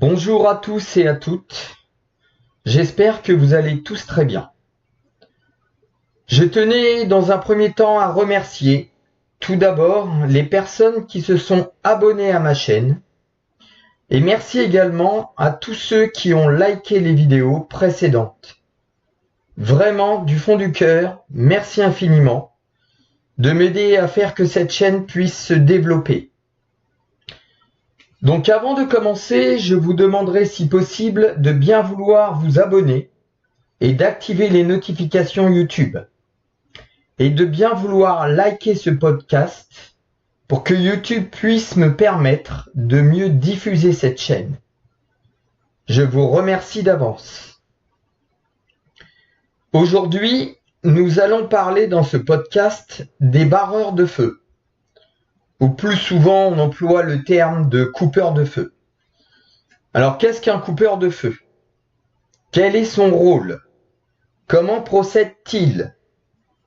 Bonjour à tous et à toutes, j'espère que vous allez tous très bien. Je tenais dans un premier temps à remercier tout d'abord les personnes qui se sont abonnées à ma chaîne et merci également à tous ceux qui ont liké les vidéos précédentes. Vraiment du fond du cœur, merci infiniment de m'aider à faire que cette chaîne puisse se développer. Donc avant de commencer, je vous demanderai si possible de bien vouloir vous abonner et d'activer les notifications YouTube. Et de bien vouloir liker ce podcast pour que YouTube puisse me permettre de mieux diffuser cette chaîne. Je vous remercie d'avance. Aujourd'hui, nous allons parler dans ce podcast des barreurs de feu. Ou plus souvent, on emploie le terme de coupeur de feu. Alors, qu'est-ce qu'un coupeur de feu? Quel est son rôle? Comment procède-t-il?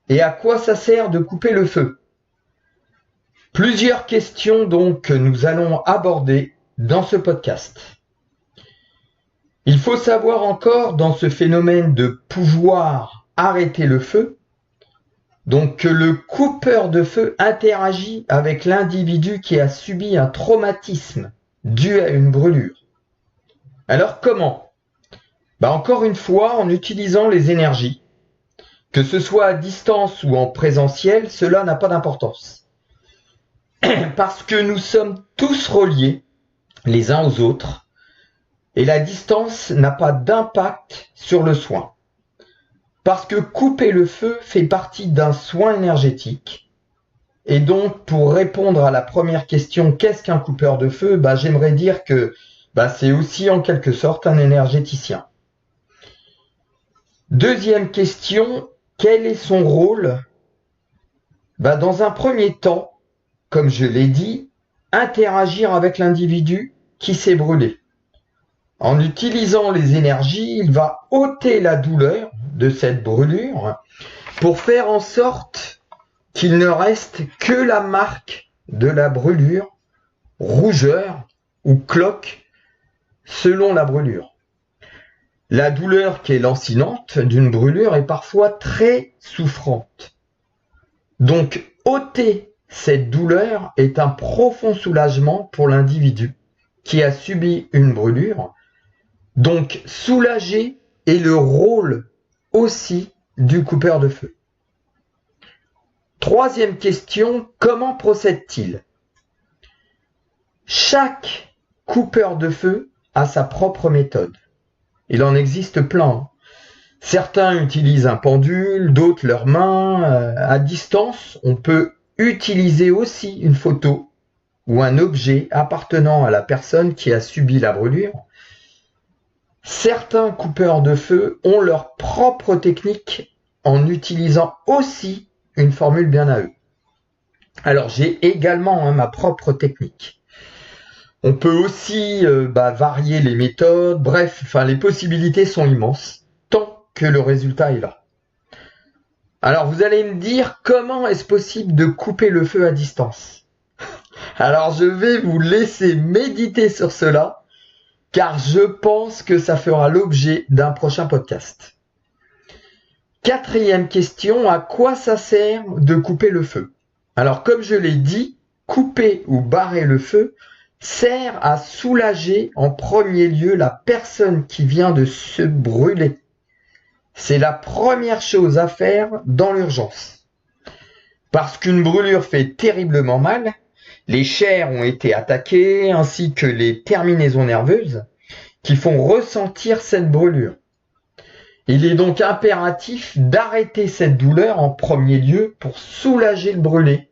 Et à quoi ça sert de couper le feu? Plusieurs questions donc que nous allons aborder dans ce podcast. Il faut savoir encore dans ce phénomène de pouvoir arrêter le feu, donc que le coupeur de feu interagit avec l'individu qui a subi un traumatisme dû à une brûlure. Alors comment? Encore une fois, en utilisant les énergies, que ce soit à distance ou en présentiel, cela n'a pas d'importance. Parce que nous sommes tous reliés les uns aux autres et la distance n'a pas d'impact sur le soin. Parce que couper le feu fait partie d'un soin énergétique. Et donc, pour répondre à la première question, qu'est-ce qu'un coupeur de feu? J'aimerais dire que c'est aussi en quelque sorte un énergéticien. Deuxième question, quel est son rôle? Dans un premier temps, comme je l'ai dit, interagir avec l'individu qui s'est brûlé. En utilisant les énergies, il va ôter la douleur de cette brûlure pour faire en sorte qu'il ne reste que la marque de la brûlure, rougeur ou cloque selon la brûlure. La douleur qui est lancinante d'une brûlure est parfois très souffrante. Donc ôter cette douleur est un profond soulagement pour l'individu qui a subi une brûlure. Donc soulager est le rôle aussi du coupeur de feu. Troisième question, comment procède-t-il? Chaque coupeur de feu a sa propre méthode. Il en existe plein. Certains utilisent un pendule, d'autres leurs mains. À distance, on peut utiliser aussi une photo ou un objet appartenant à la personne qui a subi la brûlure. Certains coupeurs de feu ont leur propre technique en utilisant aussi une formule bien à eux. Alors j'ai également ma propre technique. On peut aussi varier les méthodes, bref, les possibilités sont immenses, tant que le résultat est là. Alors vous allez me dire, comment est-ce possible de couper le feu à distance? Alors je vais vous laisser méditer sur cela, car je pense que ça fera l'objet d'un prochain podcast. Quatrième question, à quoi ça sert de couper le feu? Alors comme je l'ai dit, couper ou barrer le feu sert à soulager en premier lieu la personne qui vient de se brûler. C'est la première chose à faire dans l'urgence. Parce qu'une brûlure fait terriblement mal, les chairs ont été attaquées ainsi que les terminaisons nerveuses qui font ressentir cette brûlure. Il est donc impératif d'arrêter cette douleur en premier lieu pour soulager le brûlé.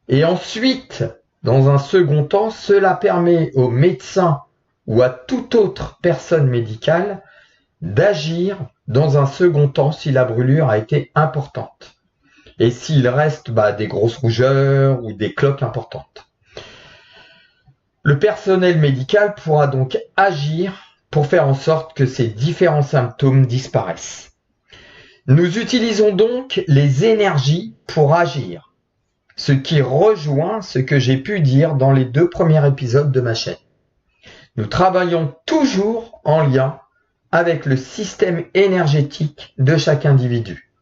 Et ensuite, dans un second temps, cela permet aux médecins ou à toute autre personne médicale d'agir dans un second temps si la brûlure a été importante. Et s'il reste des grosses rougeurs ou des cloques importantes. Le personnel médical pourra donc agir pour faire en sorte que ces différents symptômes disparaissent. Nous utilisons donc les énergies pour agir, ce qui rejoint ce que j'ai pu dire dans les 2 premiers épisodes de ma chaîne. Nous travaillons toujours en lien avec le système énergétique de chaque individu.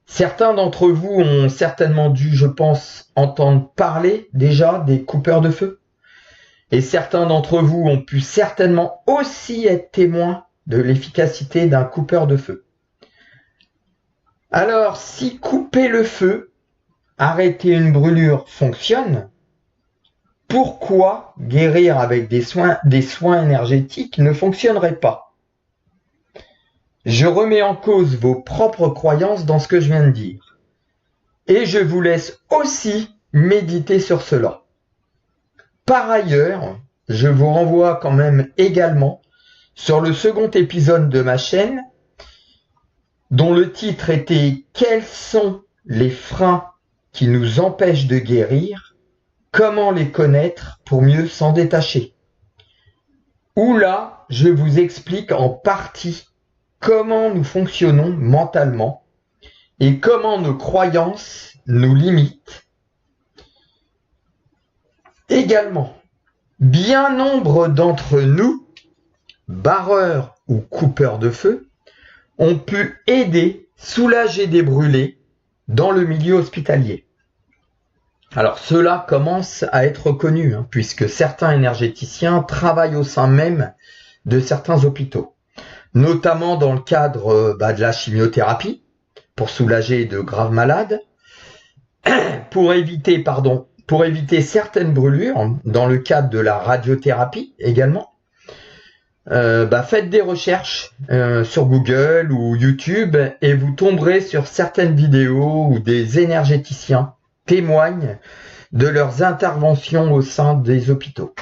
Certains d'entre vous ont certainement dû, je pense, entendre parler déjà des coupeurs de feu. Et certains d'entre vous ont pu certainement aussi être témoins de l'efficacité d'un coupeur de feu. Alors, si couper le feu, arrêter une brûlure fonctionne, pourquoi guérir avec des soins énergétiques ne fonctionnerait pas? Je remets en cause vos propres croyances dans ce que je viens de dire. Et je vous laisse aussi méditer sur cela. Par ailleurs, je vous renvoie quand même également sur le second épisode de ma chaîne, dont le titre était « Quels sont les freins qui nous empêchent de guérir ? Comment les connaître pour mieux s'en détacher ?» Où là, je vous explique en partie comment nous fonctionnons mentalement et comment nos croyances nous limitent. Également, bien nombre d'entre nous, barreurs ou coupeurs de feu, ont pu aider, soulager des brûlés dans le milieu hospitalier. Alors cela commence à être connu, puisque certains énergéticiens travaillent au sein même de certains hôpitaux, notamment dans le cadre de la chimiothérapie, pour soulager de graves malades, pour éviter certaines brûlures, dans le cadre de la radiothérapie également. Faites des recherches sur Google ou YouTube et vous tomberez sur certaines vidéos où des énergéticiens témoignent de leurs interventions au sein des hôpitaux.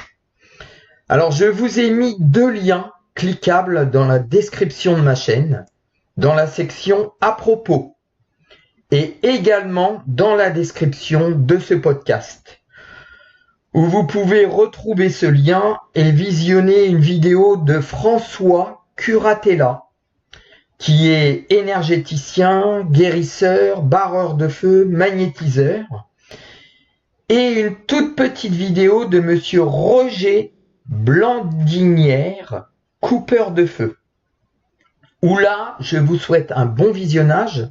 Alors je vous ai mis 2 liens cliquables dans la description de ma chaîne, dans la section à propos et également dans la description de ce podcast, où vous pouvez retrouver ce lien et visionner une vidéo de François Curatella, qui est énergéticien, guérisseur, barreur de feu, magnétiseur, et une toute petite vidéo de monsieur Roger Blandinière, coupeur de feu, où là, je vous souhaite un bon visionnage.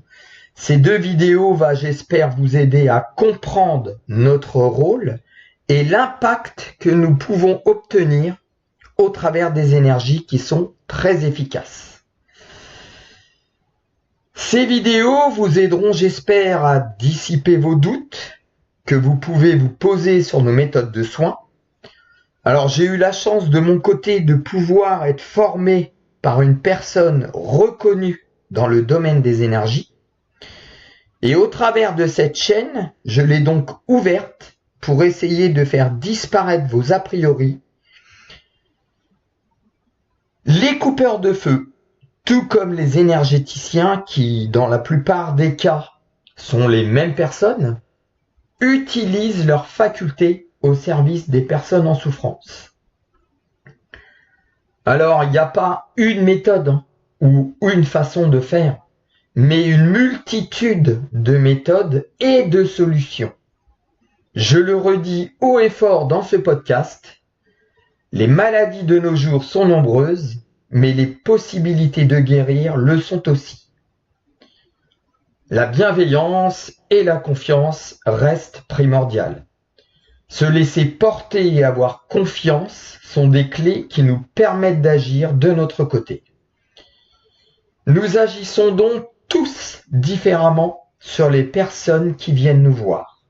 Ces 2 vidéos j'espère, vous aider à comprendre notre rôle et l'impact que nous pouvons obtenir au travers des énergies qui sont très efficaces. Ces vidéos vous aideront, j'espère, à dissiper vos doutes que vous pouvez vous poser sur nos méthodes de soins. Alors, j'ai eu la chance de mon côté de pouvoir être formé par une personne reconnue dans le domaine des énergies. Et au travers de cette chaîne, je l'ai donc ouverte pour essayer de faire disparaître vos a priori. Les coupeurs de feu, tout comme les énergéticiens qui, dans la plupart des cas, sont les mêmes personnes, utilisent leurs facultés au service des personnes en souffrance. Alors, il n'y a pas une méthode ou une façon de faire, mais une multitude de méthodes et de solutions. Je le redis haut et fort dans ce podcast, les maladies de nos jours sont nombreuses, mais les possibilités de guérir le sont aussi. La bienveillance et la confiance restent primordiales. Se laisser porter et avoir confiance sont des clés qui nous permettent d'agir de notre côté. Nous agissons donc tous différemment sur les personnes qui viennent nous voir.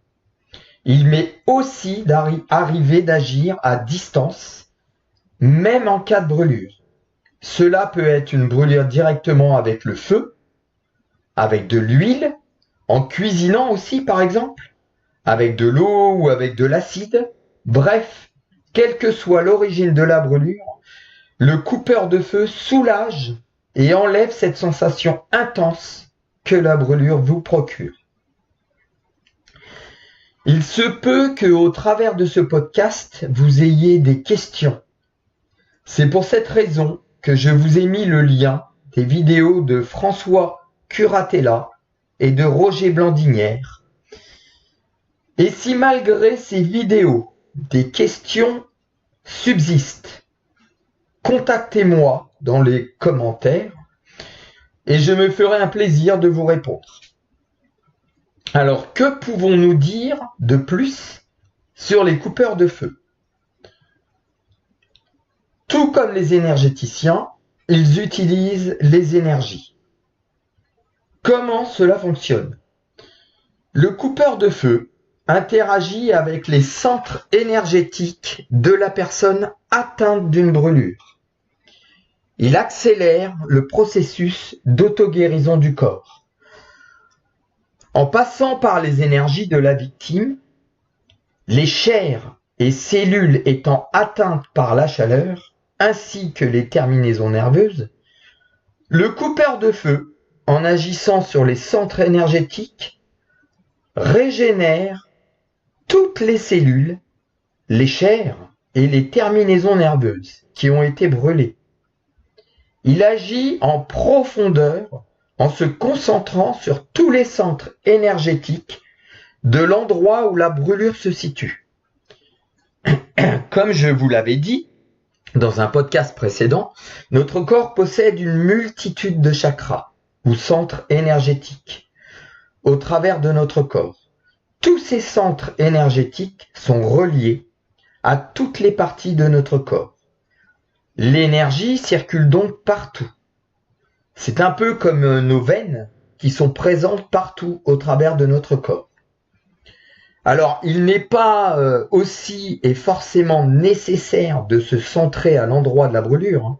Il m'est aussi arrivé d'agir à distance, même en cas de brûlure. Cela peut être une brûlure directement avec le feu, avec de l'huile, en cuisinant aussi par exemple, avec de l'eau ou avec de l'acide. Bref, quelle que soit l'origine de la brûlure, le coupeur de feu soulage et enlève cette sensation intense que la brûlure vous procure. Il se peut qu'au travers de ce podcast, vous ayez des questions. C'est pour cette raison que je vous ai mis le lien des vidéos de François Curatella et de Roger Blandinière. Et si malgré ces vidéos, des questions subsistent, contactez-moi dans les commentaires et je me ferai un plaisir de vous répondre. Alors, que pouvons-nous dire de plus sur les coupeurs de feu? Tout comme les énergéticiens, ils utilisent les énergies. Comment cela fonctionne? Le coupeur de feu interagit avec les centres énergétiques de la personne atteinte d'une brûlure. Il accélère le processus d'auto-guérison du corps. En passant par les énergies de la victime, les chairs et cellules étant atteintes par la chaleur, ainsi que les terminaisons nerveuses, le coupeur de feu, en agissant sur les centres énergétiques, régénère toutes les cellules, les chairs et les terminaisons nerveuses qui ont été brûlées. Il agit en profondeur en se concentrant sur tous les centres énergétiques de l'endroit où la brûlure se situe. Comme je vous l'avais dit dans un podcast précédent, notre corps possède une multitude de chakras ou centres énergétiques au travers de notre corps. Tous ces centres énergétiques sont reliés à toutes les parties de notre corps. L'énergie circule donc partout. C'est un peu comme nos veines qui sont présentes partout au travers de notre corps. Alors, il n'est pas aussi et forcément nécessaire de se centrer à l'endroit de la brûlure.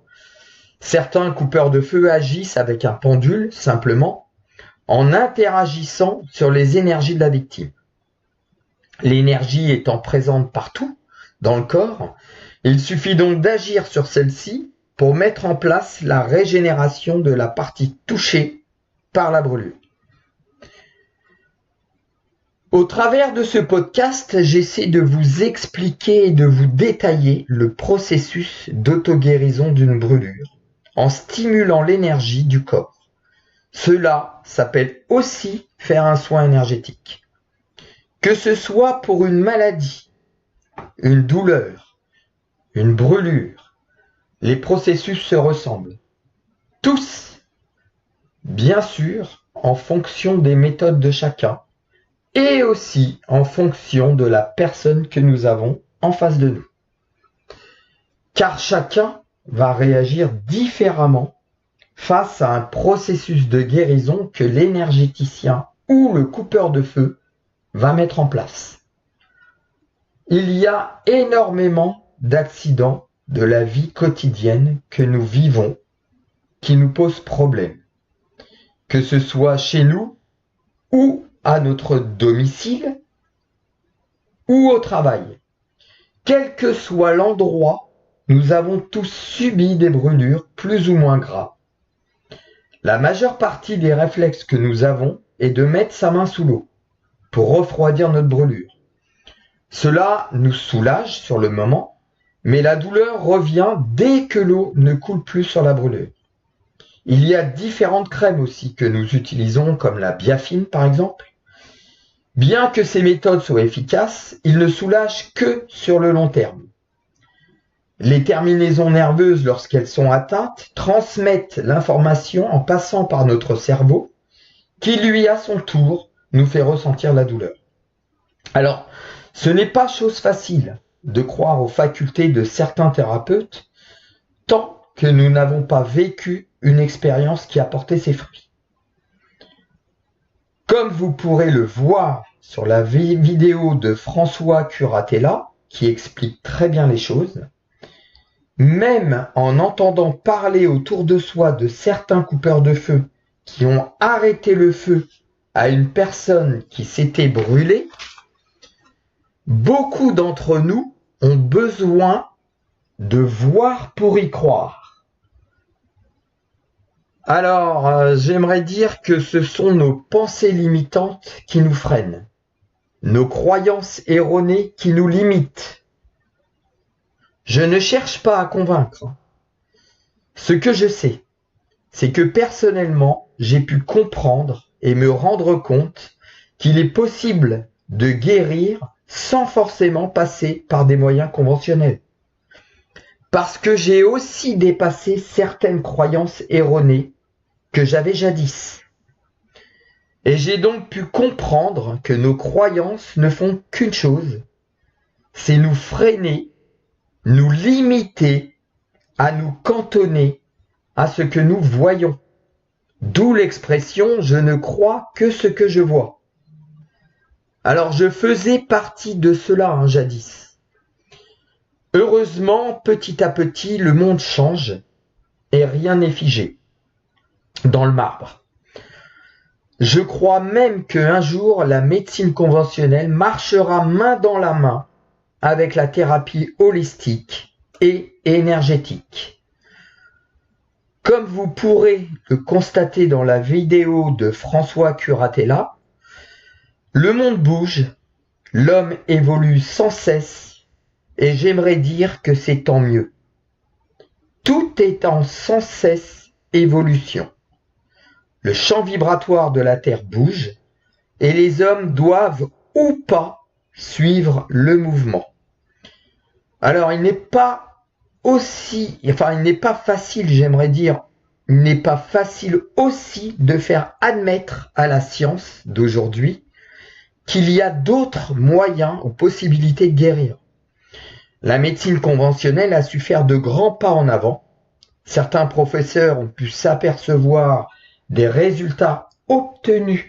Certains coupeurs de feu agissent avec un pendule, simplement, en interagissant sur les énergies de la victime. L'énergie étant présente partout dans le corps, il suffit donc d'agir sur celle-ci pour mettre en place la régénération de la partie touchée par la brûlure. Au travers de ce podcast, j'essaie de vous expliquer et de vous détailler le processus d'auto-guérison d'une brûlure en stimulant l'énergie du corps. Cela s'appelle aussi faire un soin énergétique. Que ce soit pour une maladie, une douleur, une brûlure, les processus se ressemblent. Tous, bien sûr, en fonction des méthodes de chacun et aussi en fonction de la personne que nous avons en face de nous. Car chacun va réagir différemment face à un processus de guérison que l'énergéticien ou le coupeur de feu va mettre en place. Il y a énormément d'accidents de la vie quotidienne que nous vivons qui nous posent problème, que ce soit chez nous ou à notre domicile ou au travail. Quel que soit l'endroit, nous avons tous subi des brûlures plus ou moins graves. La majeure partie des réflexes que nous avons est de mettre sa main sous l'eau pour refroidir notre brûlure. Cela nous soulage sur le moment, mais la douleur revient dès que l'eau ne coule plus sur la brûlure. Il y a différentes crèmes aussi que nous utilisons, comme la biafine par exemple. Bien que ces méthodes soient efficaces, ils ne soulagent que sur le long terme. Les terminaisons nerveuses, lorsqu'elles sont atteintes, transmettent l'information en passant par notre cerveau, qui lui, à son tour, nous fait ressentir la douleur. Alors, ce n'est pas chose facile de croire aux facultés de certains thérapeutes, tant que nous n'avons pas vécu une expérience qui a porté ses fruits. Comme vous pourrez le voir sur la vidéo de François Curatella, qui explique très bien les choses, même en entendant parler autour de soi de certains coupeurs de feu qui ont arrêté le feu à une personne qui s'était brûlée, beaucoup d'entre nous ont besoin de voir pour y croire. Alors, j'aimerais dire que ce sont nos pensées limitantes qui nous freinent, nos croyances erronées qui nous limitent. Je ne cherche pas à convaincre. Ce que je sais, c'est que personnellement, j'ai pu comprendre et me rendre compte qu'il est possible de guérir sans forcément passer par des moyens conventionnels. Parce que j'ai aussi dépassé certaines croyances erronées que j'avais jadis. Et j'ai donc pu comprendre que nos croyances ne font qu'une chose, c'est nous freiner, nous limiter, à nous cantonner à ce que nous voyons. D'où l'expression « je ne crois que ce que je vois ». Alors je faisais partie de cela jadis. Heureusement, petit à petit, le monde change et rien n'est figé dans le marbre. Je crois même qu'un jour, la médecine conventionnelle marchera main dans la main avec la thérapie holistique et énergétique. Comme vous pourrez le constater dans la vidéo de François Curatella, le monde bouge, l'homme évolue sans cesse et j'aimerais dire que c'est tant mieux. Tout est en sans cesse évolution. Le champ vibratoire de la Terre bouge et les hommes doivent ou pas suivre le mouvement. Alors il n'est pas facile, j'aimerais dire, il n'est pas facile aussi de faire admettre à la science d'aujourd'hui qu'il y a d'autres moyens ou possibilités de guérir. La médecine conventionnelle a su faire de grands pas en avant. Certains professeurs ont pu s'apercevoir des résultats obtenus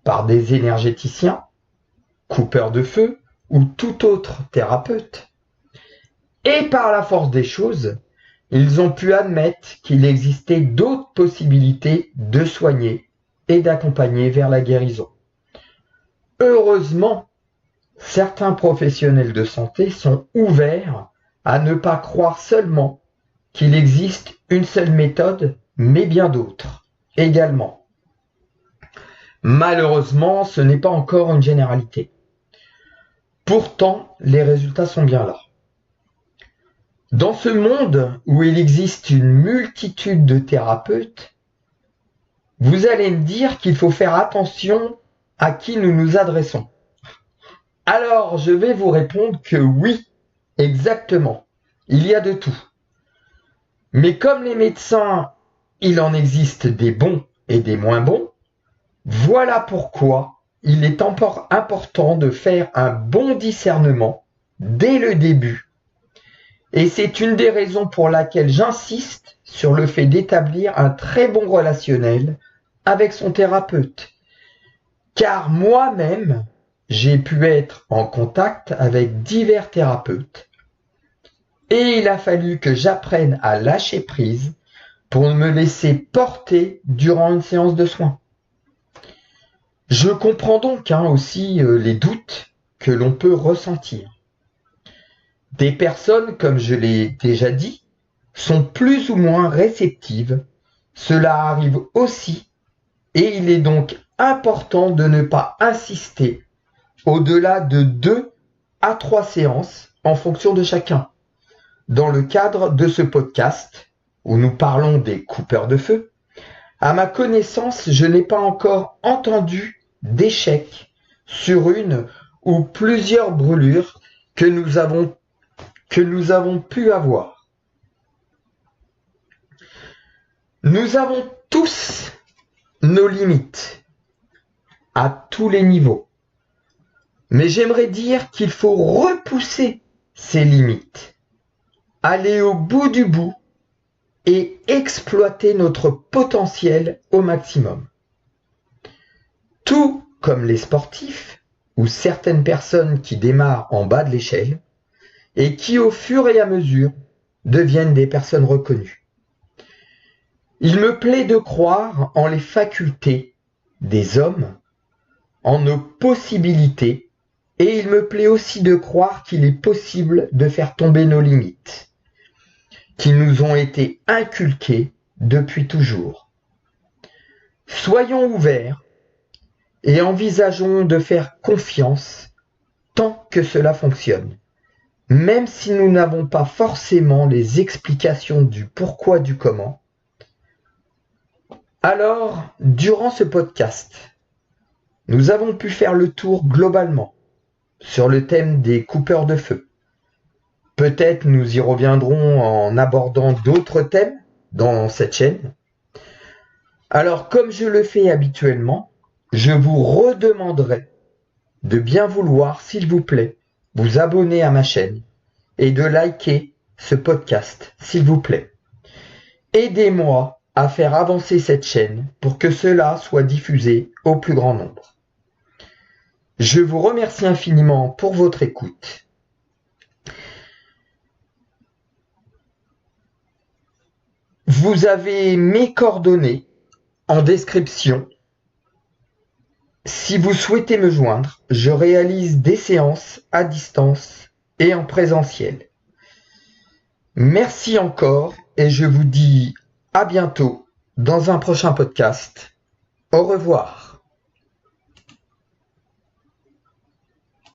par des énergéticiens, coupeurs de feu ou tout autre thérapeute. Et par la force des choses, ils ont pu admettre qu'il existait d'autres possibilités de soigner et d'accompagner vers la guérison. Heureusement, certains professionnels de santé sont ouverts à ne pas croire seulement qu'il existe une seule méthode, mais bien d'autres également. Malheureusement, ce n'est pas encore une généralité. Pourtant, les résultats sont bien là. Dans ce monde où il existe une multitude de thérapeutes, vous allez me dire qu'il faut faire attention à qui nous nous adressons. Alors, je vais vous répondre que oui, exactement, il y a de tout. Mais comme les médecins, il en existe des bons et des moins bons, voilà pourquoi il est important de faire un bon discernement dès le début. Et c'est une des raisons pour laquelle j'insiste sur le fait d'établir un très bon relationnel avec son thérapeute. Car moi-même, j'ai pu être en contact avec divers thérapeutes et il a fallu que j'apprenne à lâcher prise pour me laisser porter durant une séance de soins. Je comprends donc aussi les doutes que l'on peut ressentir. Des personnes, comme je l'ai déjà dit, sont plus ou moins réceptives. Cela arrive aussi et il est donc important de ne pas insister au-delà de 2 à 3 séances en fonction de chacun. Dans le cadre de ce podcast, où nous parlons des coupeurs de feu, à ma connaissance, je n'ai pas encore entendu d'échec sur une ou plusieurs brûlures que nous avons pu avoir. Nous avons tous nos limites, à tous les niveaux. Mais j'aimerais dire qu'il faut repousser ces limites, aller au bout du bout et exploiter notre potentiel au maximum. Tout comme les sportifs ou certaines personnes qui démarrent en bas de l'échelle et qui au fur et à mesure deviennent des personnes reconnues. Il me plaît de croire en les facultés des hommes, en nos possibilités, et il me plaît aussi de croire qu'il est possible de faire tomber nos limites, qui nous ont été inculquées depuis toujours. Soyons ouverts et envisageons de faire confiance tant que cela fonctionne, même si nous n'avons pas forcément les explications du pourquoi du comment. Alors, durant ce podcast, nous avons pu faire le tour globalement sur le thème des coupeurs de feu. Peut-être nous y reviendrons en abordant d'autres thèmes dans cette chaîne. Alors, comme je le fais habituellement, je vous redemanderai de bien vouloir, s'il vous plaît, vous abonner à ma chaîne et de liker ce podcast, s'il vous plaît. Aidez-moi à faire avancer cette chaîne pour que cela soit diffusé au plus grand nombre. Je vous remercie infiniment pour votre écoute. Vous avez mes coordonnées en description. Si vous souhaitez me joindre, je réalise des séances à distance et en présentiel. Merci encore et je vous dis à bientôt dans un prochain podcast. Au revoir.